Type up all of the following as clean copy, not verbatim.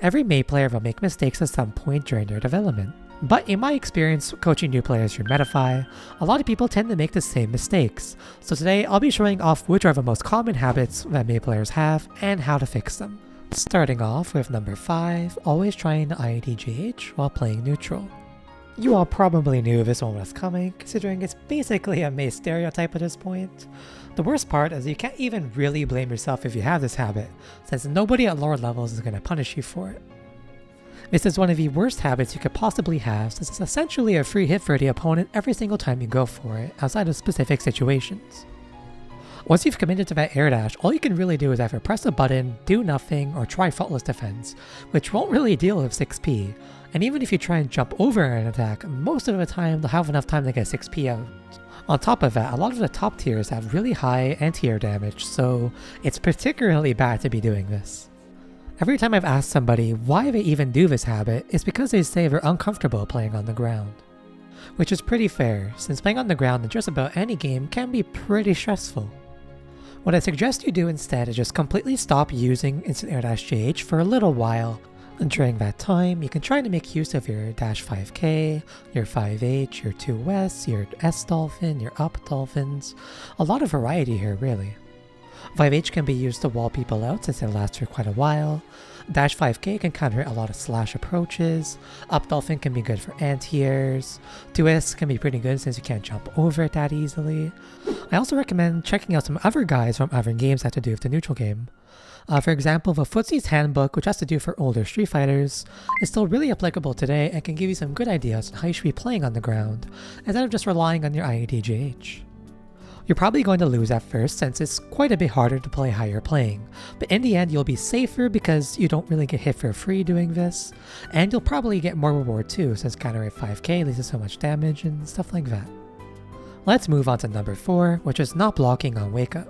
Every Mei player will make mistakes at some point during their development. But in my experience coaching new players through Metafy, a lot of people tend to make the same mistakes. So today I'll be showing off which are the most common habits that Mei players have and how to fix them. Starting off with number 5, always trying to IEDGH while playing neutral. You all probably knew this one was coming, considering it's basically a Mei stereotype at this point. The worst part is you can't even really blame yourself if you have this habit, since nobody at lower levels is going to punish you for it. This is one of the worst habits you could possibly have, since it's essentially a free hit for the opponent every single time you go for it, outside of specific situations. Once you've committed to that air dash, all you can really do is either press a button, do nothing, or try faultless defense, which won't really deal with 6p, and even if you try and jump over an attack, most of the time they'll have enough time to get 6p out. On top of that, a lot of the top tiers have really high anti-air damage, so it's particularly bad to be doing this. Every time I've asked somebody why they even do this habit, it's because they say they're uncomfortable playing on the ground. Which is pretty fair, since playing on the ground in just about any game can be pretty stressful. What I suggest you do instead is just completely stop using instant air dash JH for a little while, and during that time you can try to make use of your dash 5k, your 5h, your 2s, your S dolphin, your up dolphins, a lot of variety here really. 5h can be used to wall people out since it lasts for quite a while. Dash 5k can counter a lot of slash approaches. Up dolphin can be good for anti-airs. 2s can be pretty good since you can't jump over it that easily. I also recommend checking out some other guides from other games that have to do with the neutral game. For example, the Footsie's Handbook, which has to do for older Street Fighters, is still really applicable today and can give you some good ideas on how you should be playing on the ground, instead of just relying on your IEDGH. You're probably going to lose at first since it's quite a bit harder to play how you're playing, but in the end you'll be safer because you don't really get hit for free doing this, and you'll probably get more reward too since countering 5k leads to so much damage and stuff like that. Let's move on to number 4, which is not blocking on wake up.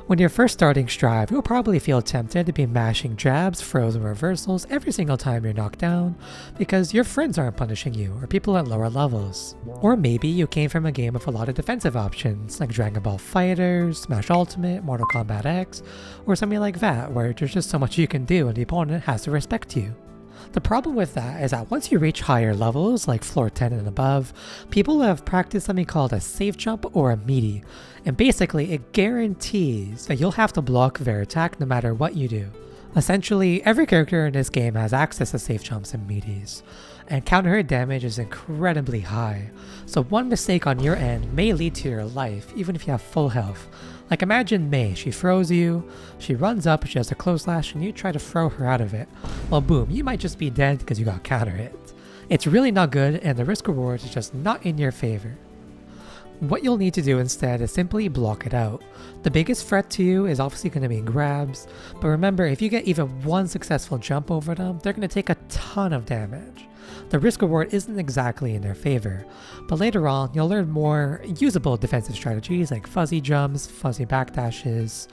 When you're first starting Strive, you'll probably feel tempted to be mashing jabs, throws, and reversals every single time you're knocked down because your friends aren't punishing you or people at lower levels. Or maybe you came from a game with a lot of defensive options like Dragon Ball FighterZ, Smash Ultimate, Mortal Kombat X, or something like that where there's just so much you can do and the opponent has to respect you. The problem with that is that once you reach higher levels, like floor 10 and above, people have practiced something called a safe jump or a meaty, and basically it guarantees that you'll have to block their attack no matter what you do. Essentially, every character in this game has access to safe jumps and meaties, and counter hit damage is incredibly high, so one mistake on your end may lead to your life even if you have full health. Like imagine Mei, she throws you, she runs up, she has a close slash, and you try to throw her out of it. Well boom, you might just be dead because you got counter hit. It's really not good and the risk reward is just not in your favor. What you'll need to do instead is simply block it out. The biggest threat to you is obviously going to be grabs, but remember if you get even one successful jump over them, they're going to take a ton of damage. The risk reward isn't exactly in their favor, but later on you'll learn more usable defensive strategies like fuzzy jumps, fuzzy backdashes,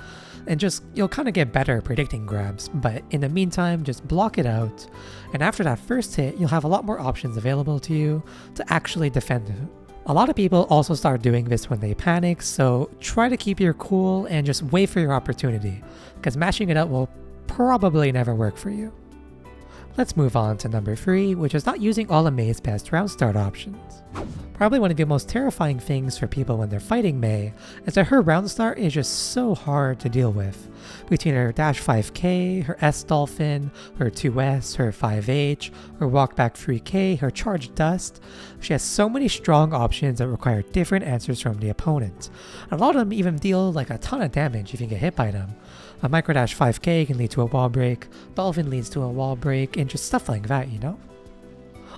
and just you'll kind of get better at predicting grabs, but in the meantime just block it out, and after that first hit you'll have a lot more options available to you to actually defend it. A lot of people also start doing this when they panic, so try to keep your cool and just wait for your opportunity, because mashing it out will probably never work for you. Let's move on to number 3, which is not using all of Mei's best Roundstart options. Probably one of the most terrifying things for people when they're fighting Mei is that her Roundstart is just so hard to deal with. Between her dash 5k, her S dolphin, her 2s, her 5h, her walk back 3k, her charge dust, she has so many strong options that require different answers from the opponent. A lot of them even deal like a ton of damage if you get hit by them. A micro dash 5k can lead to a wall break, dolphin leads to a wall break, and just stuff like that, you know?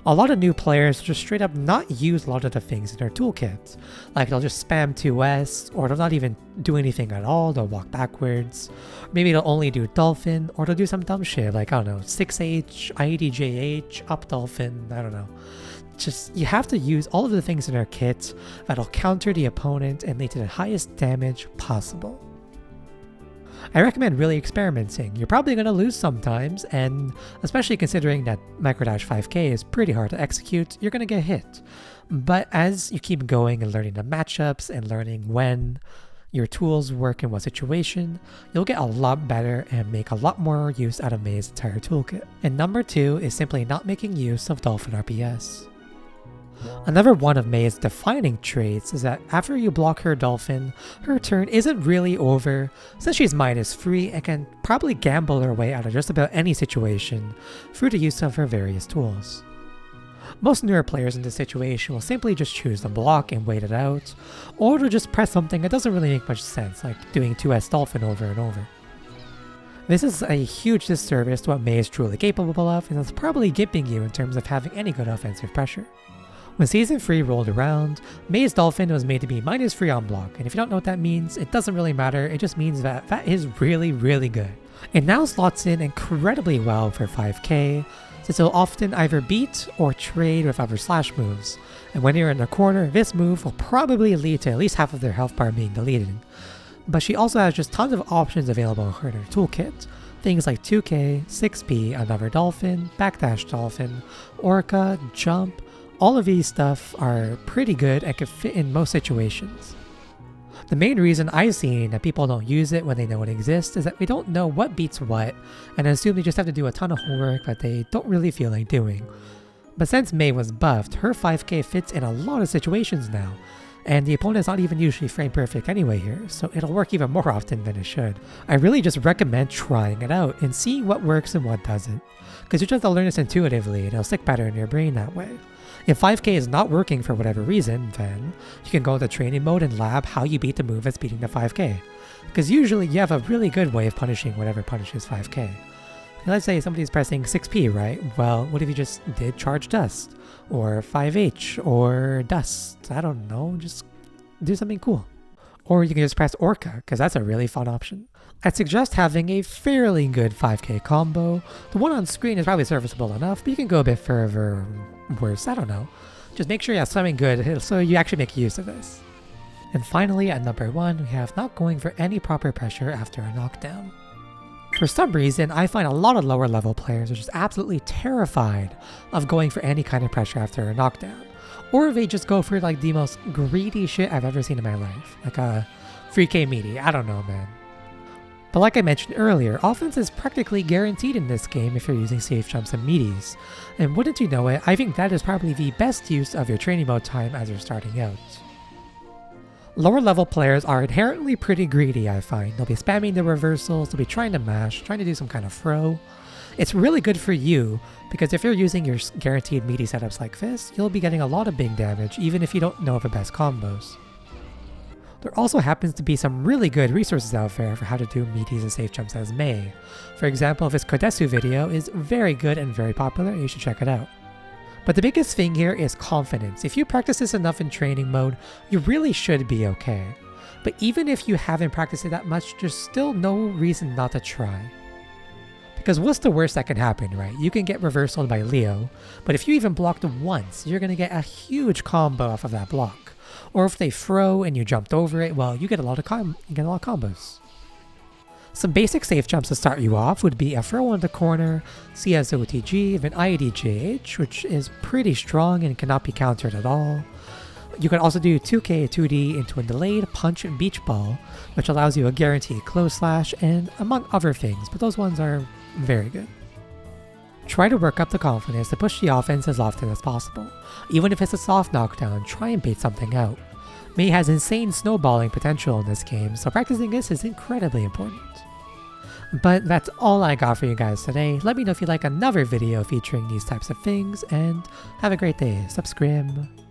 A lot of new players just straight up not use a lot of the things in their toolkit. Like they'll just spam 2s, or they'll not even do anything at all, they'll walk backwards. Maybe they'll only do dolphin, or they'll do some dumb shit like, I don't know, 6h, IEDJH, up dolphin, I don't know. Just, you have to use all of the things in their kit that'll counter the opponent and lead to the highest damage possible. I recommend really experimenting. You're probably going to lose sometimes, and especially considering that Microdash 5k is pretty hard to execute, you're going to get hit. But as you keep going and learning the matchups and learning when, your tools work in what situation, you'll get a lot better and make a lot more use out of Mei's entire toolkit. And number 2 is simply not making use of Dolphin RPS. Another one of Mei's defining traits is that after you block her Dolphin, her turn isn't really over since she's -3 and can probably gamble her way out of just about any situation through the use of her various tools. Most newer players in this situation will simply just choose to block and wait it out, or to just press something that doesn't really make much sense, like doing 2S Dolphin over and over. This is a huge disservice to what Mei is truly capable of, and it's probably gimping you in terms of having any good offensive pressure. When Season 3 rolled around, Mei's Dolphin was made to be -3 on block, and if you don't know what that means, it doesn't really matter, it just means that that is really, really good. It now slots in incredibly well for 5k, since it'll often either beat or trade with other slash moves, and when you're in the corner, this move will probably lead to at least half of their health bar being deleted. But she also has just tons of options available in her toolkit, things like 2k, 6p, another Dolphin, backdash Dolphin, Orca, Jump. All of these stuff are pretty good and can fit in most situations. The main reason I've seen that people don't use it when they know it exists is that they don't know what beats what and assume they just have to do a ton of homework that they don't really feel like doing. But since Mei was buffed, her 5k fits in a lot of situations now, and the opponent's not even usually frame perfect anyway here, so it'll work even more often than it should. I really just recommend trying it out and seeing what works and what doesn't, because you just have to learn this intuitively and it'll stick better in your brain that way. If 5k is not working for whatever reason, then you can go into training mode and lab how you beat the move that's beating the 5k. Because usually you have a really good way of punishing whatever punishes 5k. Let's say somebody's pressing 6p, right? Well, what if you just did Charge Dust? Or 5h? Or Dust? I don't know, just do something cool. Or you can just press Orca, because that's a really fun option. I'd suggest having a fairly good 5k combo. The one on screen is probably serviceable enough, but you can go a bit further worse, I don't know. Just make sure you have something good so you actually make use of this. And finally, at number 1, we have not going for any proper pressure after a knockdown. For some reason, I find a lot of lower level players are just absolutely terrified of going for any kind of pressure after a knockdown. Or they just go for like the most greedy shit I've ever seen in my life. Like a 3k meaty, I don't know, man. But like I mentioned earlier, offense is practically guaranteed in this game if you're using safe jumps and meaties. And wouldn't you know it, I think that is probably the best use of your training mode time as you're starting out. Lower level players are inherently pretty greedy, I find. They'll be spamming the reversals, they'll be trying to mash, trying to do some kind of throw. It's really good for you, because if you're using your guaranteed meaty setups like this, you'll be getting a lot of big damage even if you don't know the best combos. There also happens to be some really good resources out there for how to do meaties and safe jumps as Mei. For example, this Kodesu video is very good and very popular, and you should check it out. But the biggest thing here is confidence. If you practice this enough in training mode, you really should be okay. But even if you haven't practiced it that much, there's still no reason not to try. Because what's the worst that can happen, right? You can get reversaled by Leo, but if you even blocked once, you're going to get a huge combo off of that block. Or if they throw and you jumped over it, well, you get a lot of combos. Some basic safe jumps to start you off would be a throw on the corner, CSOTG, then IDJH, which is pretty strong and cannot be countered at all. You can also do 2k 2D into a delayed punch and beach ball, which allows you a guaranteed close slash, and among other things, but those ones are very good. Try to work up the confidence to push the offense as often as possible. Even if it's a soft knockdown, try and bait something out. Mei has insane snowballing potential in this game, so practicing this is incredibly important. But that's all I got for you guys today. Let me know if you like another video featuring these types of things, and have a great day. Subscribe.